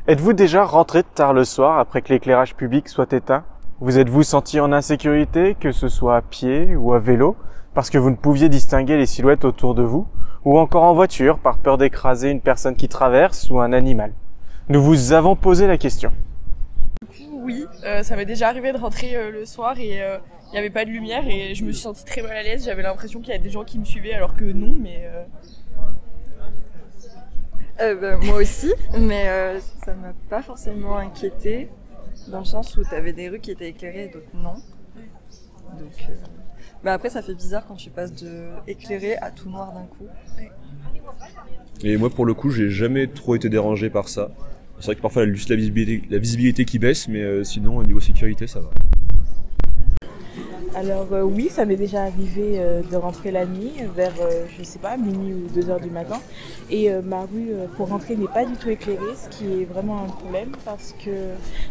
Êtes-vous déjà rentré tard le soir après que l'éclairage public soit éteint? Vous êtes-vous senti en insécurité, que ce soit à pied ou à vélo, parce que vous ne pouviez distinguer les silhouettes autour de vous, ou encore en voiture par peur d'écraser une personne qui traverse ou un animal? Nous vous avons posé la question. Oui, ça m'est déjà arrivé de rentrer le soir et il n'y avait pas de lumière et je me suis sentie très mal à l'aise. J'avais l'impression qu'il y avait des gens qui me suivaient alors que non, mais... Moi aussi, mais ça m'a pas forcément inquiétée, dans le sens où t'avais des rues qui étaient éclairées et d'autres non. Donc, après ça fait bizarre quand tu passes de éclairé à tout noir d'un coup. Et moi pour le coup j'ai jamais trop été dérangé par ça. C'est vrai que parfois il y a juste la visibilité qui baisse, mais sinon au niveau sécurité ça va. Alors oui, ça m'est déjà arrivé de rentrer la nuit vers, je sais pas, minuit ou 2h du matin. Et ma rue, pour rentrer, n'est pas du tout éclairée, ce qui est vraiment un problème parce que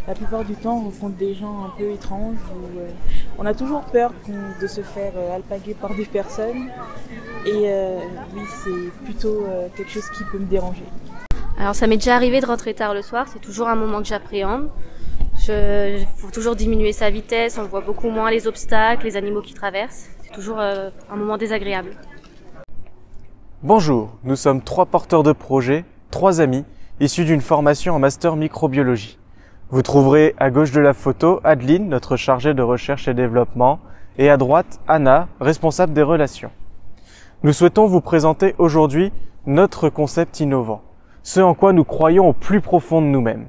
la plupart du temps, on rencontre des gens un peu étranges où on a toujours peur de se faire alpaguer par des personnes. Et oui, c'est plutôt quelque chose qui peut me déranger. Alors ça m'est déjà arrivé de rentrer tard le soir, c'est toujours un moment que j'appréhende. Il faut toujours diminuer sa vitesse, on voit beaucoup moins les obstacles, les animaux qui traversent. C'est toujours un moment désagréable. Bonjour, nous sommes 3 porteurs de projets, 3 amis, issus d'une formation en master microbiologie. Vous trouverez à gauche de la photo Adeline, notre chargée de recherche et développement, et à droite Anna, responsable des relations. Nous souhaitons vous présenter aujourd'hui notre concept innovant, ce en quoi nous croyons au plus profond de nous-mêmes.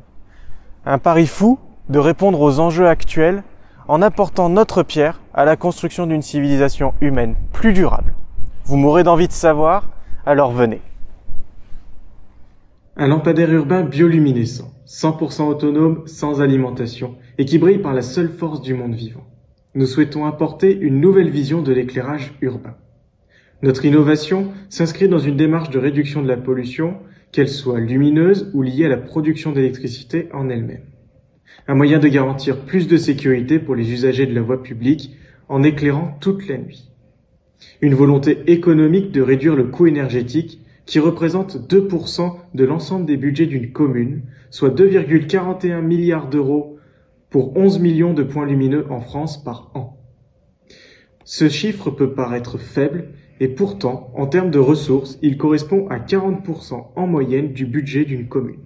Un pari fou de répondre aux enjeux actuels en apportant notre pierre à la construction d'une civilisation humaine plus durable. Vous mourrez d'envie de savoir, alors venez. Un lampadaire urbain bioluminescent, 100% autonome, sans alimentation, et qui brille par la seule force du monde vivant. Nous souhaitons apporter une nouvelle vision de l'éclairage urbain. Notre innovation s'inscrit dans une démarche de réduction de la pollution, qu'elle soit lumineuse ou liée à la production d'électricité en elle-même. Un moyen de garantir plus de sécurité pour les usagers de la voie publique en éclairant toute la nuit. Une volonté économique de réduire le coût énergétique qui représente 2% de l'ensemble des budgets d'une commune, soit 2,41 milliards d'euros pour 11 millions de points lumineux en France par an. Ce chiffre peut paraître faible et pourtant, en termes de ressources, il correspond à 40% en moyenne du budget d'une commune.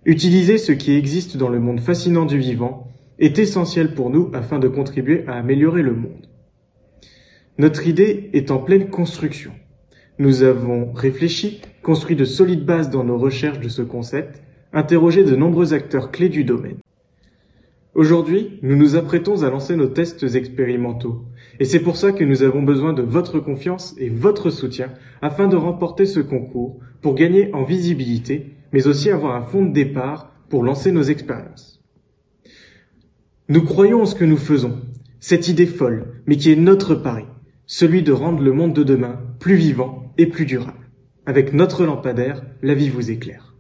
Utiliser ce qui existe dans le monde fascinant du vivant est essentiel pour nous afin de contribuer à améliorer le monde. Notre idée est en pleine construction. Nous avons réfléchi, construit de solides bases dans nos recherches de ce concept, interrogé de nombreux acteurs clés du domaine. Aujourd'hui, nous nous apprêtons à lancer nos tests expérimentaux. Et c'est pour ça que nous avons besoin de votre confiance et votre soutien afin de remporter ce concours pour gagner en visibilité, mais aussi avoir un fonds de départ pour lancer nos expériences. Nous croyons en ce que nous faisons, cette idée folle, mais qui est notre pari, celui de rendre le monde de demain plus vivant et plus durable. Avec notre lampadaire, la vie vous éclaire.